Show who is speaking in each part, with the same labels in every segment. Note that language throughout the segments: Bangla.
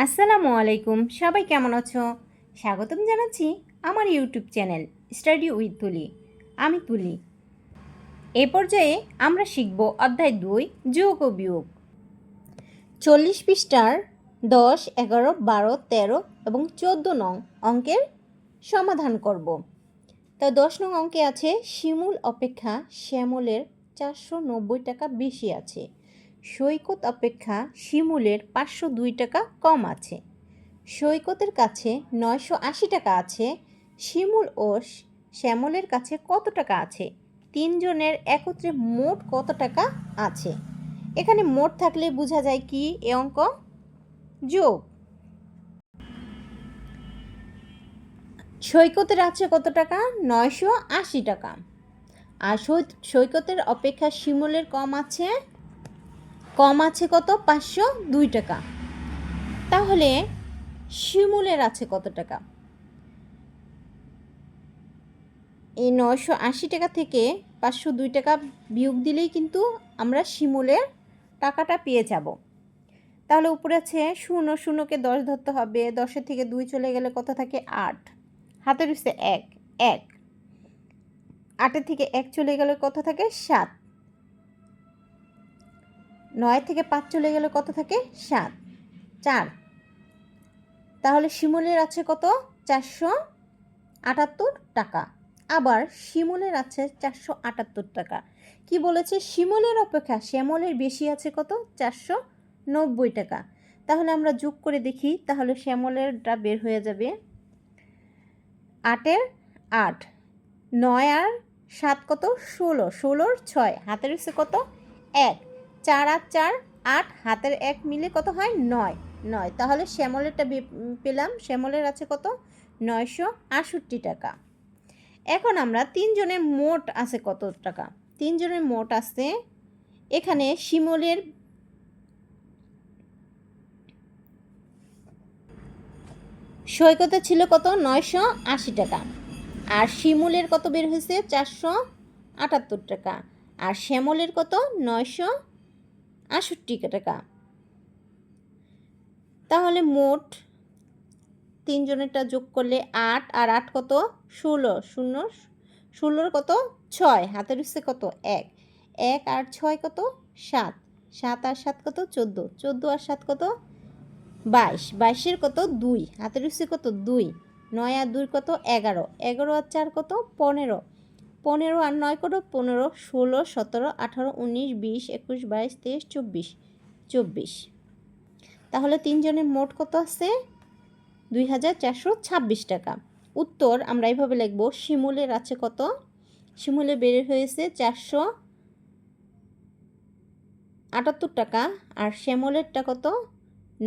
Speaker 1: আসসালামু আলাইকুম, সবাই কেমন আছো? স্বাগতম জানাচ্ছি আমার ইউটিউব চ্যানেল স্টাডি উইথ তুলি। আমি তুলি। এ পর্যায়ে আমরা শিখব অধ্যায় 2 যোগ ও বিয়োগ। 40 পৃষ্ঠার 10, 11, 12, 13 এবং 14 নং অঙ্কের সমাধান করব। তো 10 নং অঙ্কে আছে শিমুল অপেক্ষা শ্যামলের 490 টাকা বেশি আছে। সৈকত অপেক্ষা শিমুলের 502 টাকা কম আছে। সৈকতের কাছে 980 টাকা আছে। শিমুল ও শ্যামলের কাছে কত টাকা আছে? তিনজনের একত্রে মোট কত টাকা আছে? এখানে মোট থাকলে বোঝা যায় কি এ অঙ্ক যোগ। সৈকতের আছে কত টাকা? 980 টাকা। আর সৈকতের অপেক্ষা শিমুলের কম আছে কত? 502 টাকা। তাহলে শিমুলের আছে কত টাকা? এই 980 টাকা থেকে 502 টাকা বিয়োগ দিলেই কিন্তু আমরা শিমুলের টাকাটা পেয়ে যাব। তাহলে উপরে আছে 0, 0কে 10 ধরতে হবে। 10-এর থেকে 2 চলে গেলে কত থাকে? 8। হাতে রয়েছে 1, 8-এর থেকে 1 চলে গেলে কত থাকে? 7। 9 থেকে 5 চলে গেলে কত থাকে? 7, 4। তাহলে শিমুলের আছে কত? 478 টাকা। আবার শিমুলের আছে 478 টাকা। কি বলেছে? শিমুলের অপেক্ষা শ্যামলের বেশি আছে কত? 490 টাকা। তাহলে আমরা যোগ করে দেখি, তাহলে শ্যামলেরটা বের হয়ে যাবে। 8-এর 8, 9 আর 7 কত? 16, 16-র 6, হাতের হচ্ছে কত? 1, 4 আর 4, 8, হাতের 1 মিলে কত হয়? 9, 9। তাহলে শ্যামলেরটা পেলাম। শ্যামলের আছে কত? 968 টাকা। এখন আমরা তিনজনের মোট আছে কত টাকা? তিনজনের মোট আছে, এখানে শিমুলের সৈকতে ছিল কত? 980 টাকা। আর শিমুলের কত বের হয়েছে? 478 টাকা। আর শ্যামলের কত? 968 টাকা। তাহলে মোট তিনজনেরটা যোগ করলে 8 আর 8 কত? 16, 16-র কত? 6, হাতের হচ্ছে কত? 1, 1 আর 6 কত? 7, 7 আর 7 কত? 14, 14 আর 7 কত? 22, 22-এর কত? 2, হাতের হচ্ছে কত? 2, 9 আর 2 কত? 11, 11 আর 4 কত? 15, 15 আর 9 কত? 15, 16, 17, 18, 19, 20, 21, 22, 23, 24, 24। তাহলে তিনজনের মোট কত আছে? 2426 টাকা। উত্তর আমরা এইভাবে লিখব, শিমুলের আছে কত? শিমুলে বের হয়েছে 478 টাকা। আর শ্যামলেরটা কত?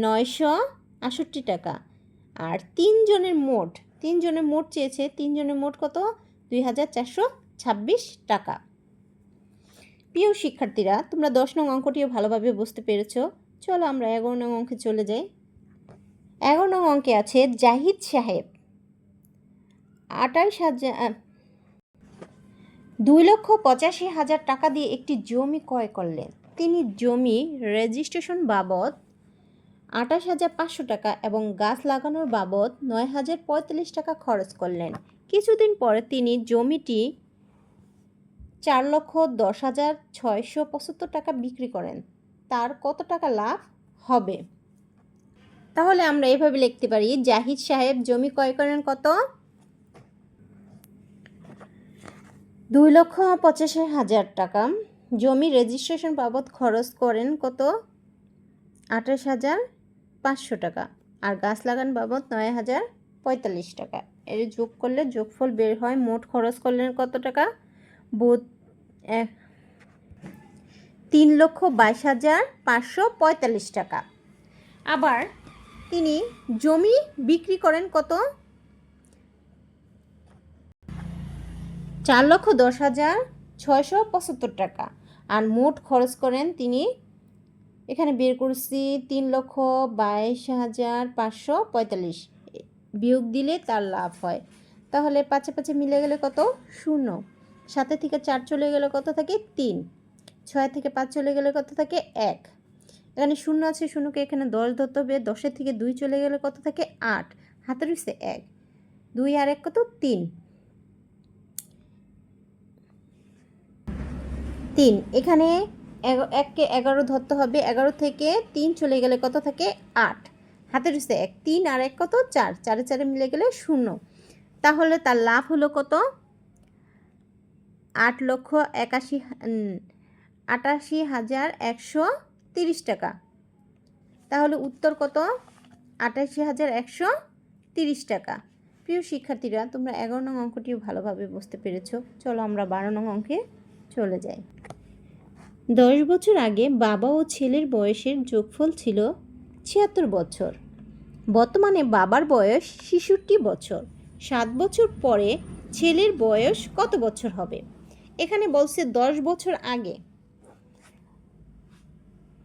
Speaker 1: 968 টাকা। আর তিনজনের মোট চেয়েছে। তিনজনের মোট কত? 2426 টাকা। প্রিয় শিক্ষার্থীরা, তোমরা 10 নং অঙ্কটিও ভালোভাবে বুঝতে পেরেছ। চলো আমরা 11 নং অঙ্কে চলে যাই। 11 নং অঙ্কে আছে জাহিদ সাহেব 2,85,000 টাকা দিয়ে একটি জমি ক্রয় করলেন। তিনি জমি রেজিস্ট্রেশন বাবদ 28,500 টাকা এবং গাছ লাগানোর বাবদ 9,045 টাকা খরচ করলেন। কিছুদিন পরে তিনি জমিটি 4,10,675 টাকা বিক্রি করেন। তার কত টাকা লাভ হবে? তাহলে আমরা এভাবে লিখতে পারি, জাহিদ সাহেব জমি ক্রয় করেন কত? 2,85,000 টাকা। জমি রেজিস্ট্রেশন বাবদ খরচ করেন কত? 28,500 টাকা। আর গাছ লাগান বাবদ 9,045 টাকা। এর যোগ করলে যোগফল বের হয়। মোট খরচ করলেন কত টাকা? 3,22,545 টাকা। আবার তিনি জমি বিক্রি করেন কত? 4,10,675 টাকা। আর মোট খরচ করেন তিনি, এখানে বের করছি 3,22,545, বিয়োগ দিলে তার লাভ হয়। তাহলে 5-5 মিলে গেলে কত? 0। 7 থেকে 4 চলে গেলে কত থাকে? 3। 6 থেকে 5 চলে গেলে কত থাকে? 1। এখানে শূন্য আছে, শূন্যকে এখানে 10 ধরতে হবে। 10-এর থেকে 2 চলে গেলে কত থাকে? 8। হাতে রয়েছে 1, 2 আর 1 কত? 3। এখানে 1কে 11 ধরতে হবে। 11 থেকে 3 চলে গেলে কত থাকে? 8। হাতে রয়েছে 1, 3 আর 1 কত? 4। 4 4 মিলে গেলে 0। তাহলে তার লাভ হলো কত? 8,88,130 টাকা। তাহলে উত্তর কত? 88,130 টাকা। প্রিয় শিক্ষার্থীরা, তোমরা 11 নং অঙ্কটিও ভালোভাবে বুঝতে পেরেছো। চলো আমরা 12 নং অঙ্কে চলে যাই। 10 বছর আগে বাবা ও ছেলের বয়সের যোগফল ছিল 76 বছর। বর্তমানে বাবার বয়স 66 বছর। 7 বছর পরে ছেলের বয়স কত বছর হবে? এখানে বলছে 10 বছর আগে।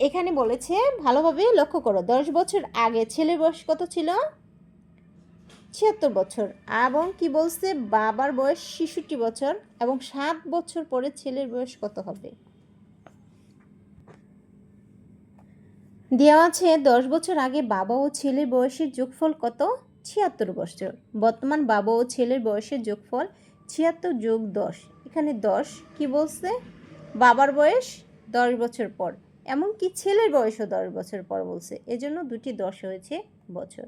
Speaker 1: এখানে বলেছে, ভালোভাবে লক্ষ্য করো, 10 বছর আগে ছেলের বয়স কত ছিল? 76 বছর। এবং কি বলছে? বাবার বয়স 66 বছর এবং 7 বছর পরে ছেলের বয়স কত হবে? দেওয়া আছে 10 বছর আগে বাবা ও ছেলের বয়সের যোগফল কত? 76 বছর। বর্তমান বাবা ও ছেলের বয়সের যোগফল 76 যোগ 10। এখানে 10 কি বলছে? বাবার বয়স 10 বছর পর, এমনকি ছেলের বয়সও 10 বছর পর বলছে, এজন্য দুটি 10 হয়েছে বছর।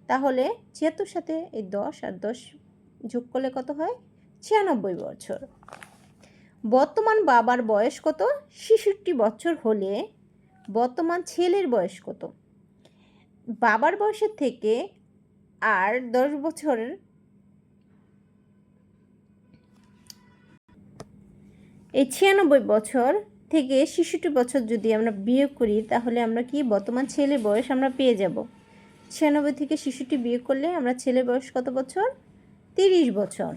Speaker 1: তাহলে 76 সাথে এই 10 আর 10 যোগ করলে কত হয়? 96 বছর। বর্তমান বাবার বয়স কত? 66 বছর হলে বর্তমান ছেলের বয়স কত? বাবার বয়সের থেকে আর 10 বছরের, এই 96 বছর থেকে 66 বছর যদি আমরা বিয়োগ করি, তাহলে আমরা কি বর্তমান ছেলের বয়স আমরা পেয়ে যাব। 96 থেকে 66 বিয়োগ করলে আমরা ছেলের বয়স কত বছর? 30 বছর।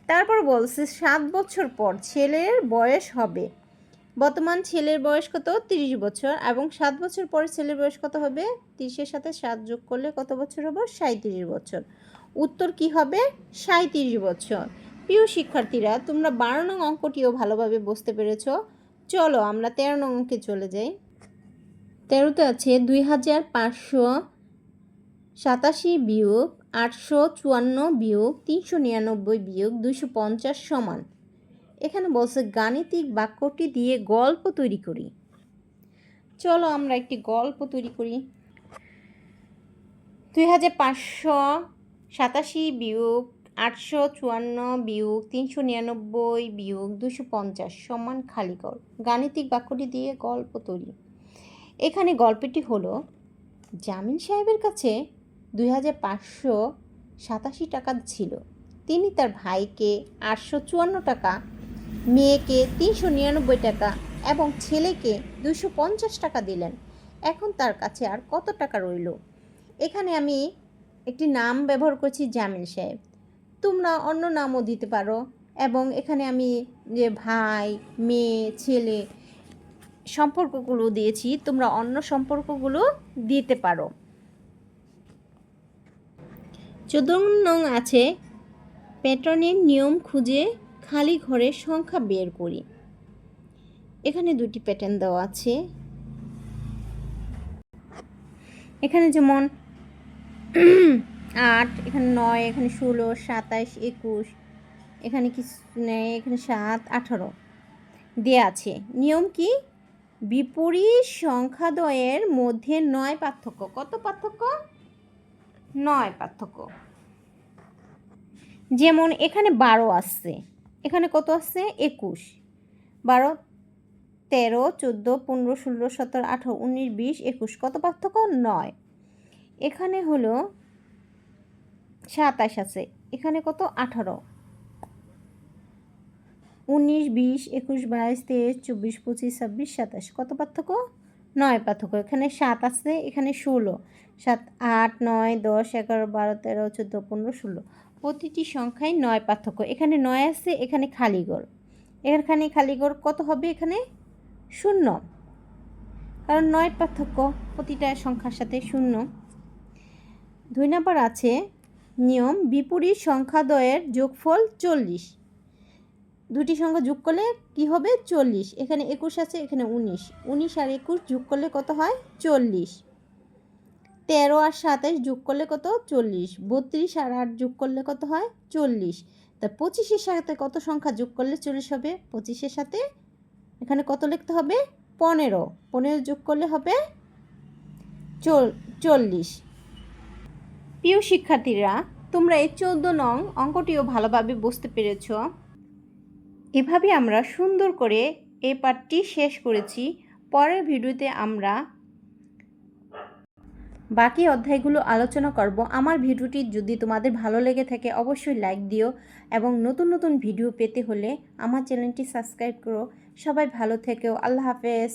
Speaker 1: তারপর বলছে 7 বছর পর ছেলের বয়স হবে। বর্তমান ছেলের বয়স কত? 30 বছর। এবং 7 বছর পরে ছেলের বয়স কত হবে? 30-এর সাথে 7 যোগ করলে কত বছর হবে? 37 বছর। উত্তর কি হবে? 37 বছর। প্রিয় শিক্ষার্থীরা, তোমরা 12 নং অঙ্কটিও ভালোভাবে বুঝতে পেরেছ। চলো আমরা 13 নং অঙ্কে চলে যাই। 13তে আছে 2,587 বিয়োগ 854 বিয়োগ 399 বিয়োগ 250 সমান। এখানে বলছে গাণিতিক বাক্যটি দিয়ে গল্প তৈরি করি। চলো আমরা একটি গল্প তৈরি করি। 2,587 বিয়োগ 854 বিয়োগ 399 বিয়োগ 250 সমান খালি ঘর। গাণিতিক বাক্যটি দিয়ে গল্প তৈরি। এখানে গল্পটি হলো, জামিল সাহেবের কাছে 2,587 টাকা ছিল। তিনি তার ভাইকে 854 টাকা, মেয়েকে 399 টাকা এবং ছেলেকে 250 টাকা দিলেন। এখন তার কাছে আর কত টাকা রইল? এখানে আমি একটি নাম ব্যবহার করছি, জামিল সাহেব। তোমরা অন্য নামও দিতে পারো। এবং এখানে আমি যে ভাই, মেয়ে, ছেলে সম্পর্কগুলো দিয়েছি, তোমরা অন্য সম্পর্কগুলো দিতে পারো। 14 নং আছে প্যাটার্নের নিয়ম খুঁজে খালি ঘরের সংখ্যা বের করি। এখানে দুটি প্যাটার্ন দেওয়া আছে। এখানে যেমন 8, এখানে 9, এখানে 16, 27, 21, এখানে কিছু নেই, এখানে 7, 18 দেওয়া আছে। নিয়ম কি? বিপরীত সংখ্যাদ্বয়ের মধ্যে 9 পার্থক্য। কত পার্থক্য? 9 পার্থক্য। যেমন এখানে 12 আসছে, এখানে কত আসছে? 21। 12, 13, 14, 15, 16, 17, 18, 19, 20, 21 কত পার্থক্য? 9। এখানে হলো 27 আছে, এখানে কত? 18, 19, 20, 21, 22, 23, 24, 25, 26, 27 কত পার্থক্য? 9 পার্থক্য। এখানে 7 আছে, এখানে 16, 7, 8, 9, 10, 11, 12, 13, 14, 15, 16 প্রতিটি সংখ্যায় 9 পার্থক্য। এখানে 9 আছে, এখানে খালি ঘর। এখানে খালি ঘর কত হবে? এখানে 0, কারণ 9 পার্থক্য, প্রতিটা সংখ্যার সাথে 0। 2 নম্বর আছে নিয়ম বিপরীত সংখ্যাদ্বয়ের যোগফল 40। দুটি সংখ্যা যোগ করলে কি হবে 40। এখানে 21 আছে, এখানে 19, 19 আর 21 যোগ করলে কত হয় 40। 13 আর 27 যোগ করলে কত 40। 32 আর 8 যোগ করলে কত হয় 40। তা 25-এর সাথে কত সংখ্যা যোগ করলে 40 হবে? 25-এর সাথে এখানে কত লিখতে হবে 15, 15 যোগ করলে হবে 40। প্রিয় শিক্ষার্থীরা, তোমরা এই 14 নং অঙ্কটিও ভালোভাবে বুঝতে পেরেছ। এভাবে আমরা সুন্দর করে এই পাঠটি শেষ করেছি। পরের ভিডিওতে আমরা বাকি অধ্যায়গুলো আলোচনা করব। আমার ভিডিওটি যদি তোমাদের ভালো লেগে থাকে অবশ্যই লাইক দিও এবং নতুন নতুন ভিডিও পেতে হলে আমার চ্যানেলটি সাবস্ক্রাইব করো। সবাই ভালো থেকো। আল্লাহ হাফেজ।